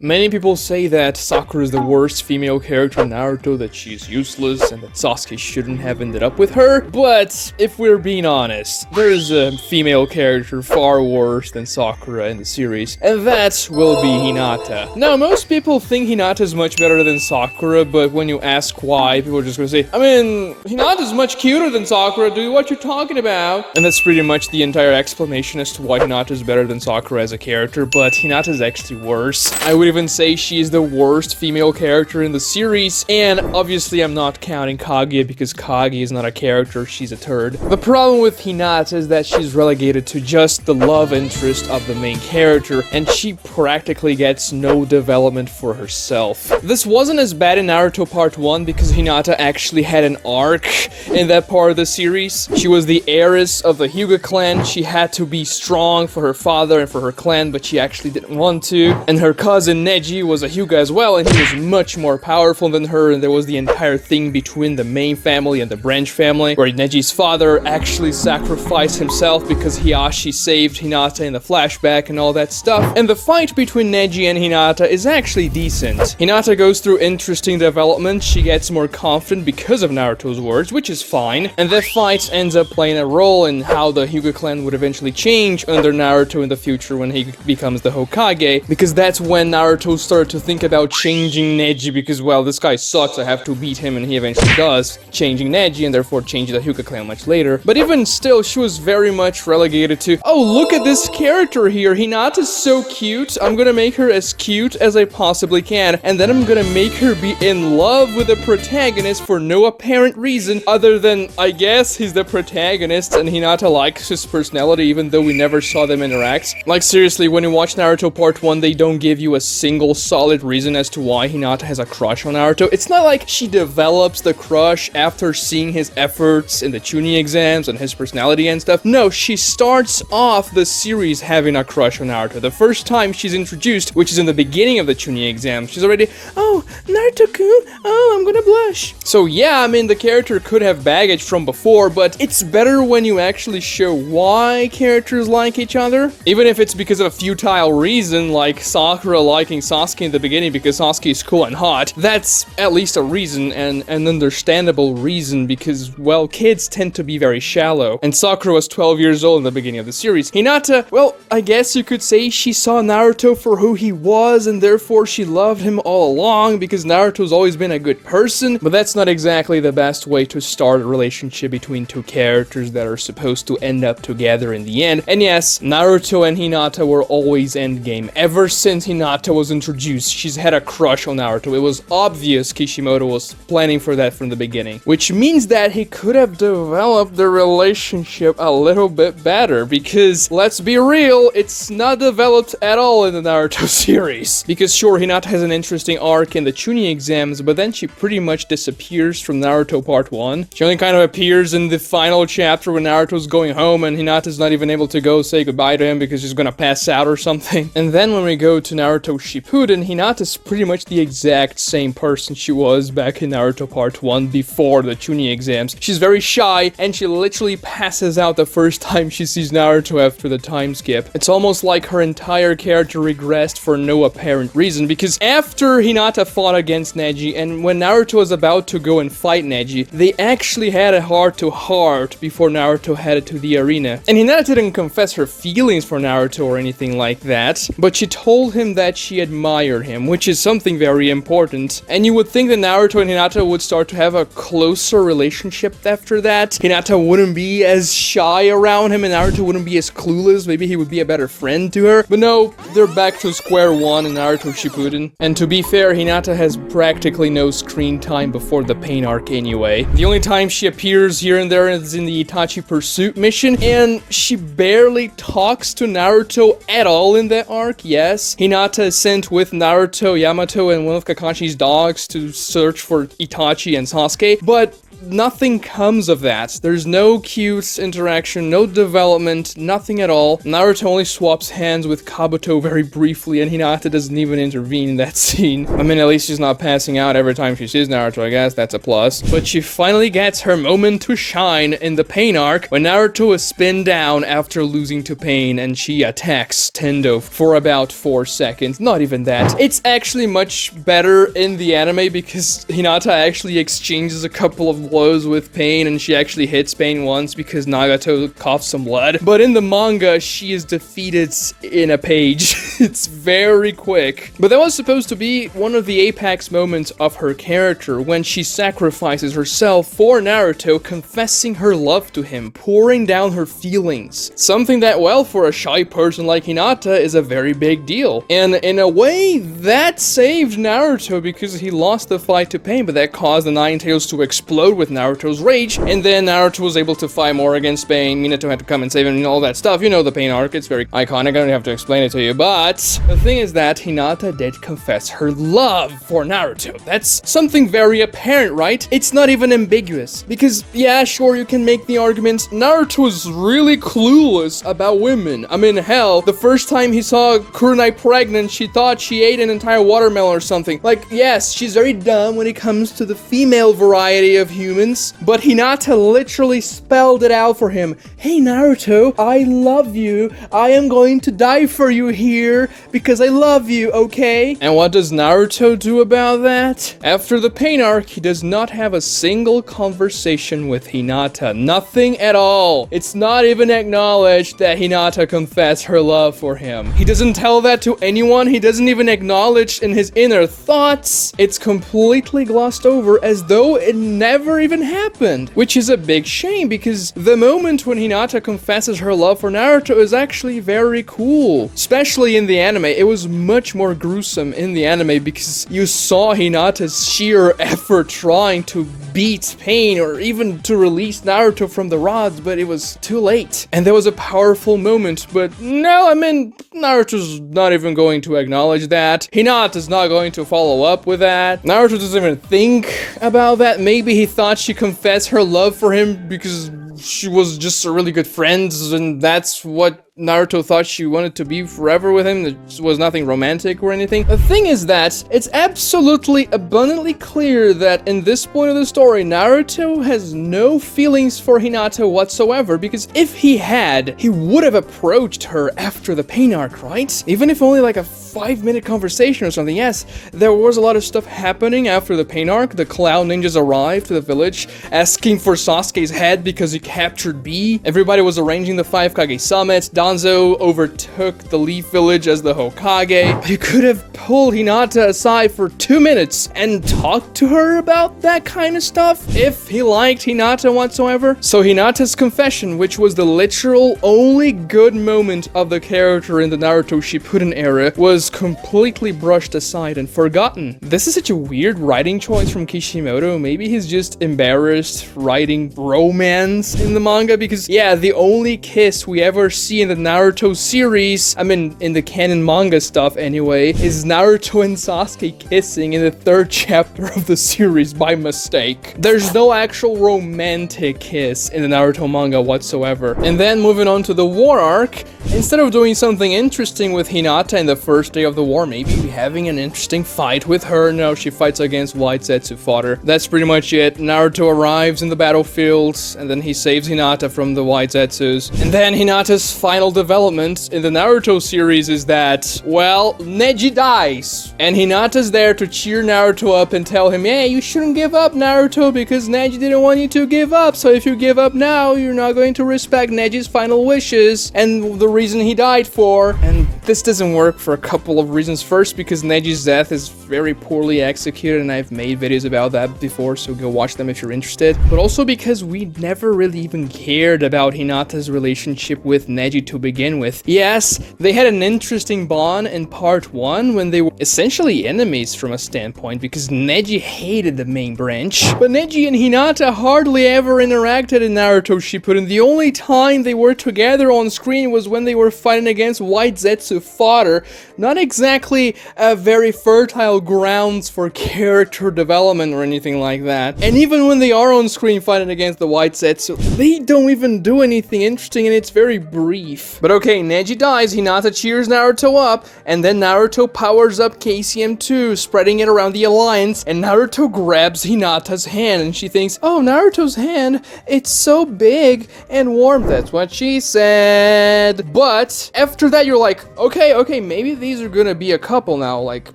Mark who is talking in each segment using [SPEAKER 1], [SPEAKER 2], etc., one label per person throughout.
[SPEAKER 1] Many people say that Sakura is the worst female character in Naruto, that she's useless, and that Sasuke shouldn't have ended up with her, but if we're being honest, there is a female character far worse than Sakura in the series, and that will be Hinata. Now, most people think Hinata is much better than Sakura, but when you ask why, people are just gonna say, I mean, Hinata is much cuter than Sakura, dude, what you talking about? And that's pretty much the entire explanation as to why Hinata is better than Sakura as a character, but Hinata is actually worse. I would even say she is the worst female character in the series, and obviously I'm not counting Kaguya because Kaguya is not a character, she's a turd. The problem with Hinata is that she's relegated to just the love interest of the main character, and she practically gets no development for herself. This wasn't as bad in Naruto Part 1 because Hinata actually had an arc in that part of the series. She was the heiress of the Hyuga clan, she had to be strong for her father and for her clan, but she actually didn't want to, and her cousin Neji was a Hyuga as well, and he was much more powerful than her, and there was the entire thing between the main family and the branch family, where Neji's father actually sacrificed himself because Hiashi saved Hinata in the flashback and all that stuff, and the fight between Neji and Hinata is actually decent. Hinata goes through interesting development, she gets more confident because of Naruto's words, which is fine, and that fight ends up playing a role in how the Hyuga clan would eventually change under Naruto in the future when he becomes the Hokage, because that's when Naruto started to think about changing Neji because, well, this guy sucks, I have to beat him, and he eventually does, changing Neji and therefore changing the Hyuga clan much later. But even still, she was very much relegated to, oh, look at this character here, Hinata's so cute, I'm gonna make her as cute as I possibly can, and then I'm gonna make her be in love with the protagonist for no apparent reason other than, I guess, he's the protagonist and Hinata likes his personality even though we never saw them interact. Like, seriously, when you watch Naruto Part 1, they don't give you a single solid reason as to why Hinata has a crush on Naruto. It's not like she develops the crush after seeing his efforts in the Chunin exams and his personality and stuff. No, she starts off the series having a crush on Naruto. The first time she's introduced, which is in the beginning of the Chunin exams, she's already, oh, Naruto-kun, oh, I'm gonna blush. So yeah, I mean, the character could have baggage from before, but it's better when you actually show why characters like each other. Even if it's because of a futile reason, like Sakura liking Sasuke in the beginning because Sasuke is cool and hot, that's at least a reason, and an understandable reason, because, well, kids tend to be very shallow, and Sakura was 12 years old in the beginning of the series. Hinata, well, I guess you could say she saw Naruto for who he was, and therefore she loved him all along, because Naruto's always been a good person, but that's not exactly the best way to start a relationship between two characters that are supposed to end up together in the end. And yes, Naruto and Hinata were always endgame. Ever since Hinata was introduced, she's had a crush on Naruto. It was obvious Kishimoto was planning for that from the beginning, which means that he could have developed the relationship a little bit better, because let's be real, it's not developed at all in the Naruto series. Because sure, Hinata has an interesting arc in the Chunin exams, but then she pretty much disappears from Naruto Part 1. She only kind of appears in the final chapter when Naruto's going home and Hinata's not even able to go say goodbye to him because she's gonna pass out or something. And then when we go to Naruto Shippuden, Hinata's pretty much the exact same person she was back in Naruto Part 1 before the Chunin exams. She's very shy, and she literally passes out the first time she sees Naruto after the time skip. It's almost like her entire character regressed for no apparent reason, because after Hinata fought against Neji, and when Naruto was about to go and fight Neji, they actually had a heart-to-heart before Naruto headed to the arena. And Hinata didn't confess her feelings for Naruto or anything like that, but she told him that she admired him, which is something very important. And you would think that Naruto and Hinata would start to have a closer relationship after that. Hinata wouldn't be as shy around him, and Naruto wouldn't be as clueless. Maybe he would be a better friend to her. But no, they're back to square one in Naruto Shippuden. And to be fair, Hinata has practically no screen time before the pain arc anyway. The only time she appears here and there is in the Itachi Pursuit mission, and she barely talks to Naruto at all in that arc. Yes, Hinata is sent with Naruto, Yamato, and one of Kakashi's dogs to search for Itachi and Sasuke, but nothing comes of that. There's no cute interaction, no development, nothing at all. Naruto only swaps hands with Kabuto very briefly, and Hinata doesn't even intervene in that scene. I mean, at least she's not passing out every time she sees Naruto, I guess that's a plus. But she finally gets her moment to shine in the Pain arc, when Naruto is spinned down after losing to Pain, and she attacks Tendo for about 4 seconds. Not even that. It's actually much better in the anime because Hinata actually exchanges a couple of blows with Pain, and she actually hits Pain once because Nagato coughs some blood. But in the manga, she is defeated in a page. It's very quick. But that was supposed to be one of the apex moments of her character, when she sacrifices herself for Naruto, confessing her love to him, pouring down her feelings. Something that, well, for a shy person like Hinata is a very big deal. And in a way, that saved Naruto because he lost the fight to Pain, but that caused the Nine Tails to explode with Naruto's rage, and then Naruto was able to fight more against Pain. Minato had to come and save him and all that stuff. You know the Pain arc, it's very iconic, I don't have to explain it to you, but the thing is that Hinata did confess her love for Naruto. That's something very apparent, right? It's not even ambiguous, because yeah, sure, you can make the argument Naruto is really clueless about women. I mean, hell, the first time he saw Kurenai pregnant, she thought she ate an entire watermelon or something. Like, yes, she's very dumb when it comes to the female variety of humans, but Hinata literally spelled it out for him. Hey Naruto, I love you. I am going to die for you here because I love you, okay? And what does Naruto do about that? After the Pain arc, he does not have a single conversation with Hinata. Nothing at all. It's not even acknowledged that Hinata confessed her love for him. He doesn't tell that to anyone. He doesn't even acknowledge in his inner thoughts. It's completely glossed over as though it never even happened, which is a big shame because the moment when Hinata confesses her love for Naruto is actually very cool. Especially in the anime. It was much more gruesome in the anime because you saw Hinata's sheer effort trying to beat Pain or even to release Naruto from the rods, but it was too late. And there was a powerful moment, but no, I mean, Naruto's not even going to acknowledge that. Hinata's not going to follow up with that. Naruto doesn't even think about that. Maybe he thought she confessed her love for him because she was just a really good friend, and that's what Naruto thought she wanted to be forever with him. There was nothing romantic or anything. The thing is that it's absolutely abundantly clear that in this point of the story, Naruto has no feelings for Hinata whatsoever, because if he had, he would have approached her after the Pain arc, right? Even if only like a 5-minute conversation or something. Yes, there was a lot of stuff happening after the Pain arc. The Cloud Ninjas arrived to the village asking for Sasuke's head because he captured B. Everybody was arranging the 5 Kage Summit. Danzo overtook the Leaf Village as the Hokage. You could have pulled Hinata aside for 2 minutes and talked to her about that kind of stuff if he liked Hinata whatsoever. So Hinata's confession, which was the literal only good moment of the character in the Naruto Shippuden era, was completely brushed aside and forgotten. This is such a weird writing choice from Kishimoto. Maybe he's just embarrassed writing romance in the manga because, yeah, the only kiss we ever see in the Naruto series, I mean, in the canon manga stuff anyway, is Naruto and Sasuke kissing in the 3rd chapter of the series by mistake. There's no actual romantic kiss in the Naruto manga whatsoever. And then moving on to the war arc, instead of doing something interesting with Hinata in the first day of the war, maybe having an interesting fight with her. No, she fights against White Zetsu fodder. That's pretty much it. Naruto arrives in the battlefield, and then he saves Hinata from the White Zetsus. And then Hinata's final development in the Naruto series is that, well, Neji dies. And Hinata's there to cheer Naruto up and tell him, hey, you shouldn't give up, Naruto, because Neji didn't want you to give up. So if you give up now, you're not going to respect Neji's final wishes and the reason he died for. And this doesn't work for a couple of reasons. First, because Neji's death is very poorly executed, and I've made videos about that before, so go watch them if you're interested. But also because we never really even cared about Hinata's relationship with Neji to begin with. Yes, they had an interesting bond in part 1 when they were essentially enemies from a standpoint because Neji hated the main branch. But Neji and Hinata hardly ever interacted in Naruto Shippuden. The only time they were together on screen was when they were fighting against White Zetsu fodder, not exactly a very fertile grounds for character development or anything like that. And even when they are on screen fighting against the White Zetsu, they don't even do anything interesting, and it's very brief. But okay, Neji dies, Hinata cheers Naruto up, and then Naruto powers up KCM2, spreading it around the alliance, and Naruto grabs Hinata's hand, and she thinks, oh, Naruto's hand, it's so big and warm. That's what she said. But after that, you're like, okay, maybe these are gonna be a couple now. Like,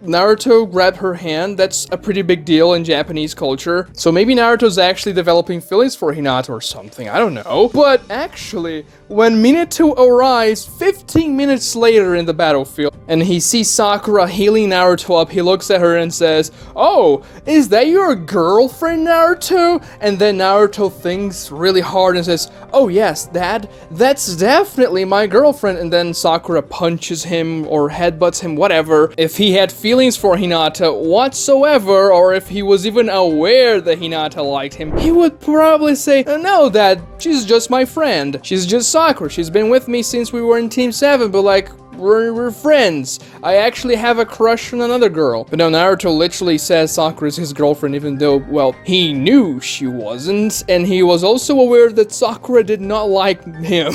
[SPEAKER 1] Naruto grabbed her hand. That's a pretty big deal in Japanese culture. So maybe Naruto's actually developing feelings for Hinata or something. I don't know. But actually, when Minato arrives 15 minutes later in the battlefield, and he sees Sakura healing Naruto up, he looks at her and says, oh, is that your girlfriend, Naruto? And then Naruto thinks really hard and says, oh yes, that's definitely my girlfriend. And then Sakura punches him or headbutts him, whatever. If he had feelings for Hinata whatsoever, or if he was even aware that Hinata liked him, he would probably say, no, Dad, she's just my friend. She's just Sakura. She's been with me since we were in Team 7, but like, we're friends. I actually have a crush on another girl. But no, Naruto literally says Sakura's his girlfriend, even though, well, he knew she wasn't, and he was also aware that Sakura did not like him.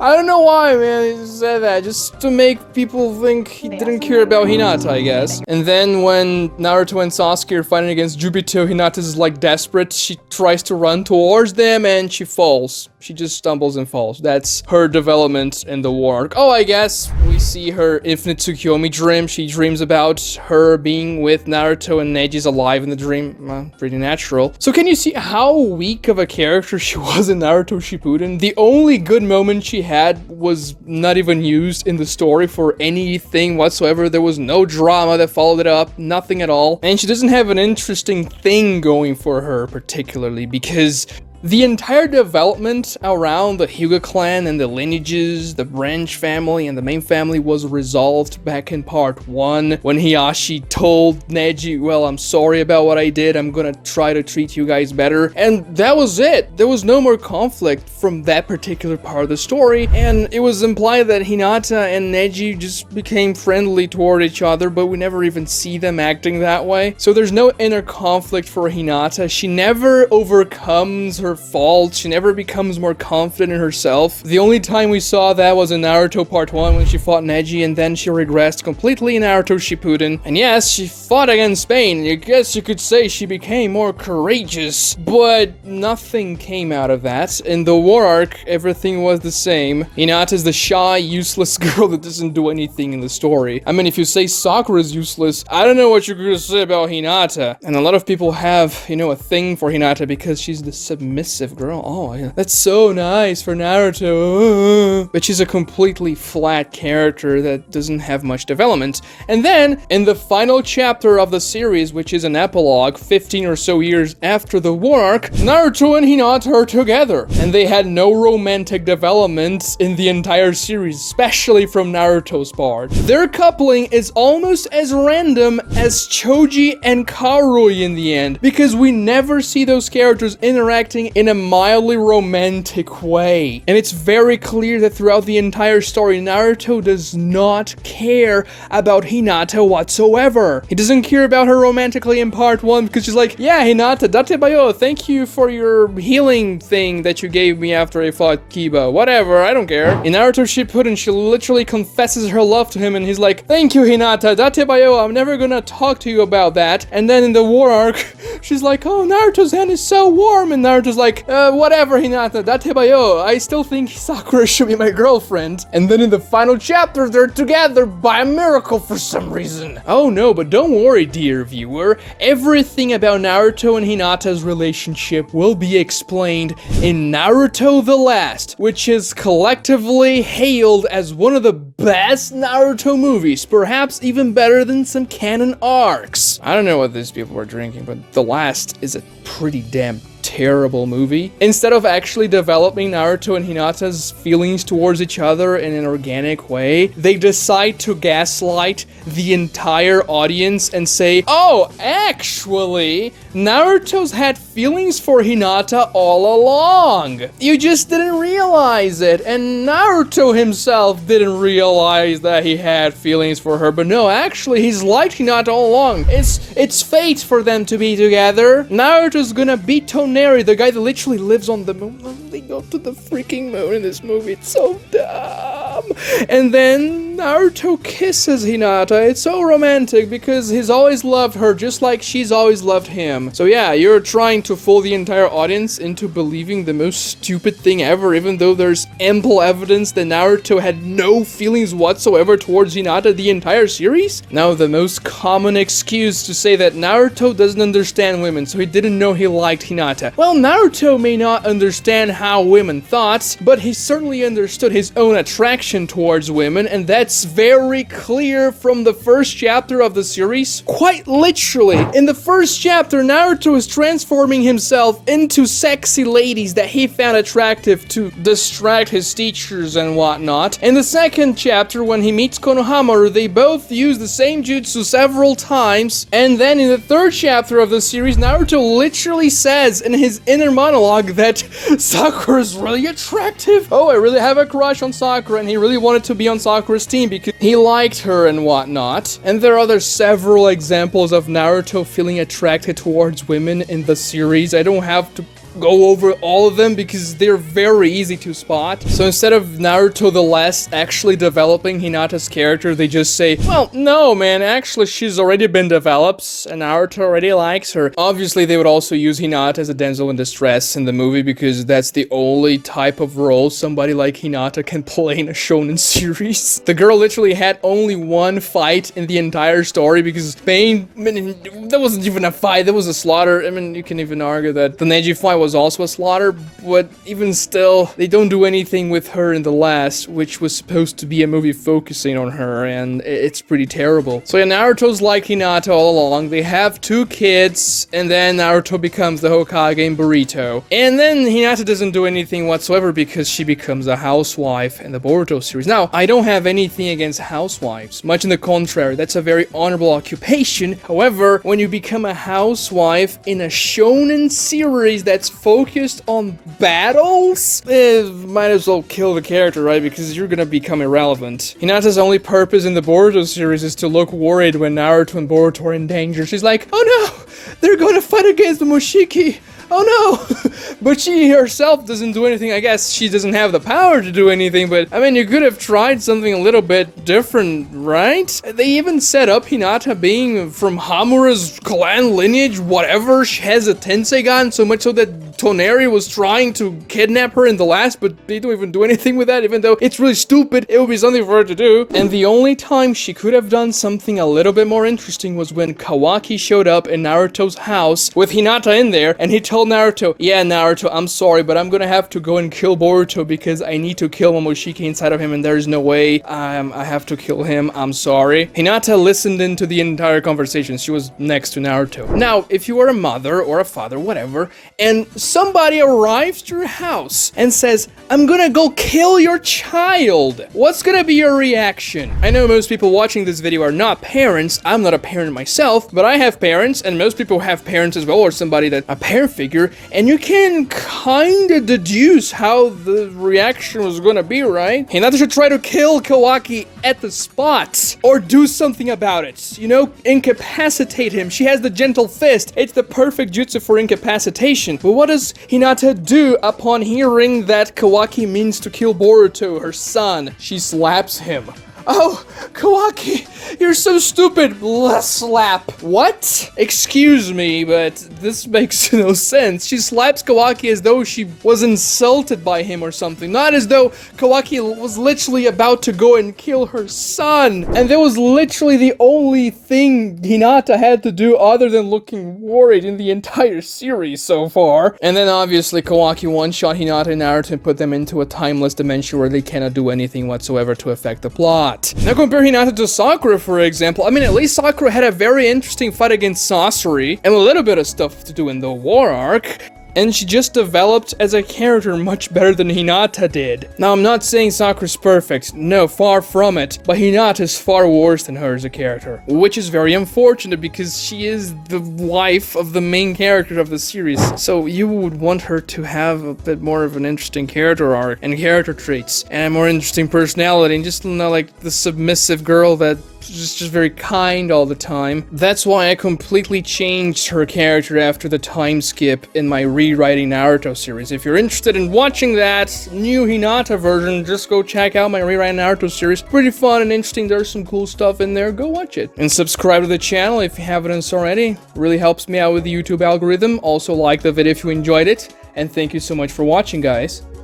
[SPEAKER 1] I don't know why, man, he said that, just to make people think he didn't care about Hinata, I guess. And then when Naruto and Sasuke are fighting against Jubito, Hinata's like desperate. She tries to run towards them, and she falls. She just stumbles and falls. That's her development in the war arc. Oh, I guess we see her infinite Tsukiyomi dream. She dreams about her being with Naruto and Neji's alive in the dream. Pretty natural. So can you see how weak of a character she was in Naruto Shippuden? The only good moment she had was not even used in the story for anything whatsoever. There was no drama that followed it up, nothing at all. And she doesn't have an interesting thing going for her particularly, because the entire development around the Hyuga clan and the lineages, the branch family and the main family was resolved back in part 1 when Hiyashi told Neji, well, I'm sorry about what I did, I'm gonna try to treat you guys better. And that was it. There was no more conflict from that particular part of the story, and it was implied that Hinata and Neji just became friendly toward each other, but we never even see them acting that way. So there's no inner conflict for Hinata. She never overcomes her fault. She never becomes more confident in herself. The only time we saw that was in Naruto Part 1 when she fought Neji, and then she regressed completely in Naruto Shippuden. And yes, she fought against Pain. I guess you could say she became more courageous, but nothing came out of that. In the war arc, everything was the same. Hinata's the shy, useless girl that doesn't do anything in the story. I mean, if you say Sakura's useless, I don't know what you're gonna say about Hinata. And a lot of people have, you know, a thing for Hinata because she's the submissive girl. Oh, yeah. That's so nice for Naruto. But she's a completely flat character that doesn't have much development. And then, in the final chapter of the series, which is an epilogue 15 or so years after the war arc, Naruto and Hinata are together. And they had no romantic development in the entire series, especially from Naruto's part. Their coupling is almost as random as Choji and Karui in the end, because we never see those characters interacting in a mildly romantic way. And it's very clear that throughout the entire story, Naruto does not care about Hinata whatsoever. He doesn't care about her romantically in part 1 because she's like, yeah, Hinata, datebayo, thank you for your healing thing that you gave me after I fought Kiba. Whatever, I don't care. In Naruto Shippuden, she literally confesses her love to him and he's like, thank you, Hinata, datebayo, I'm never gonna talk to you about that. And then in the war arc, she's like, oh, Naruto's hand is so warm, and Naruto's like, whatever, Hinata, datebayo, I still think Sakura should be my girlfriend. And then in the final chapter, they're together by a miracle for some reason. Oh no, but don't worry, dear viewer. Everything about Naruto and Hinata's relationship will be explained in Naruto the Last, which is collectively hailed as one of the best Naruto movies, perhaps even better than some canon arcs. I don't know what these people were drinking, but The Last is a pretty damn terrible movie. Instead of actually developing Naruto and Hinata's feelings towards each other in an organic way, they decide to gaslight the entire audience and say, oh, actually, Naruto's had feelings for Hinata all along. You just didn't realize it, and Naruto himself didn't realize that he had feelings for her, but no, actually, he's liked Hinata all along. It's fate for them to be together. Naruto's gonna beat Toneri, the guy that literally lives on the moon. They go to the freaking moon in this movie. It's so dumb. And then Naruto kisses Hinata. It's so romantic because he's always loved her just like she's always loved him. So yeah, you're trying to fool the entire audience into believing the most stupid thing ever, even though there's ample evidence that Naruto had no feelings whatsoever towards Hinata the entire series. Now, the most common excuse to say that Naruto doesn't understand women, so he didn't know he liked Hinata. Well, Naruto may not understand how women thought, but he certainly understood his own attraction towards women, and that's very clear from the first chapter of the series. Quite literally, in the first chapter, Naruto is transforming himself into sexy ladies that he found attractive to distract his teachers and whatnot. In the second chapter, when he meets Konohamaru, they both use the same jutsu several times, and then in the third chapter of the series, Naruto literally says in his inner monologue that Sakura is really attractive. Oh, I really have a crush on Sakura, and he really wanted to be on Sakura's team because he liked her and whatnot. And there are other several examples of Naruto feeling attracted towards women in the series. I don't have to go over all of them because they're very easy to spot. So instead of Naruto the Last actually developing Hinata's character, they just say, well, no, man, actually she's already been developed and Naruto already likes her. Obviously, they would also use Hinata as a damsel in distress in the movie because that's the only type of role somebody like Hinata can play in a shonen series. The girl literally had only one fight in the entire story because Pain, I mean, that wasn't even a fight, that was a slaughter. I mean, you can even argue that the Neji fight was also a slaughter, but even still, they don't do anything with her in the last, which was supposed to be a movie focusing on her, and it's pretty terrible. So yeah, Naruto's like Hinata all along. They have 2 kids, and then Naruto becomes the Hokage in Boruto. And then Hinata doesn't do anything whatsoever because she becomes a housewife in the Boruto series. Now, I don't have anything against housewives. Much on the contrary, that's a very honorable occupation. However, when you become a housewife in a shonen series that's focused on battles, might as well kill the character, right? Because you're gonna become irrelevant. Hinata's only purpose in the Boruto series is to look worried when Naruto and Boruto are in danger. She's like, oh no, they're gonna fight against the Moshiki. Oh no! But she herself doesn't do anything. I guess she doesn't have the power to do anything, but I mean, you could have tried something a little bit different, right? They even set up Hinata being from Hamura's clan lineage, whatever. She has a Tenseigan, so much so that Toneri was trying to kidnap her in the last, but they don't even do anything with that, even though it's really stupid. It would be something for her to do. And the only time she could have done something a little bit more interesting was when Kawaki showed up in Naruto's house with Hinata in there, and he told Naruto, yeah, Naruto, I'm sorry, but I'm gonna have to go and kill Boruto because I need to kill Momoshiki inside of him, and there's no way I have to kill him. I'm sorry. Hinata listened into the entire conversation. She was next to Naruto. Now, if you are a mother or a father, whatever, and somebody arrives to your house and says, I'm gonna go kill your child, what's gonna be your reaction? I know most people watching this video are not parents. I'm not a parent myself, but I have parents, and most people have parents as well, or somebody that a parent figure, and you can kinda deduce how the reaction was gonna be, right? Hinata should try to kill Kawaki at the spot, or do something about it, you know, incapacitate him. She has the gentle fist. It's the perfect jutsu for incapacitation. But what does Hinata do upon hearing that Kawaki means to kill Boruto, her son? She slaps him. Oh, Kawaki, you're so stupid. Slap. What? Excuse me, but this makes no sense. She slaps Kawaki as though she was insulted by him or something. Not as though Kawaki was literally about to go and kill her son. And that was literally the only thing Hinata had to do other than looking worried in the entire series so far. And then obviously Kawaki one-shot Hinata and Naruto and put them into a timeless dimension where they cannot do anything whatsoever to affect the plot. Now compare Hinata to Sakura, for example. I mean, at least Sakura had a very interesting fight against Sasori and a little bit of stuff to do in the war arc. and she just developed as a character much better than Hinata did. Now, I'm not saying Sakura's perfect, no, far from it, but Hinata is far worse than her as a character, which is very unfortunate because she is the wife of the main character of the series, so you would want her to have a bit more of an interesting character arc and character traits and a more interesting personality and just, you know, like the submissive girl that just very kind all the time. That's why I completely changed her character after the time skip in my rewriting Naruto series. If you're interested in watching that new Hinata version, just go check out my rewriting Naruto series. Pretty fun and interesting. There's some cool stuff in there. Go watch it. And subscribe to the channel if you haven't already. Really helps me out with the YouTube algorithm. Also like the video if you enjoyed it. And thank you so much for watching, guys.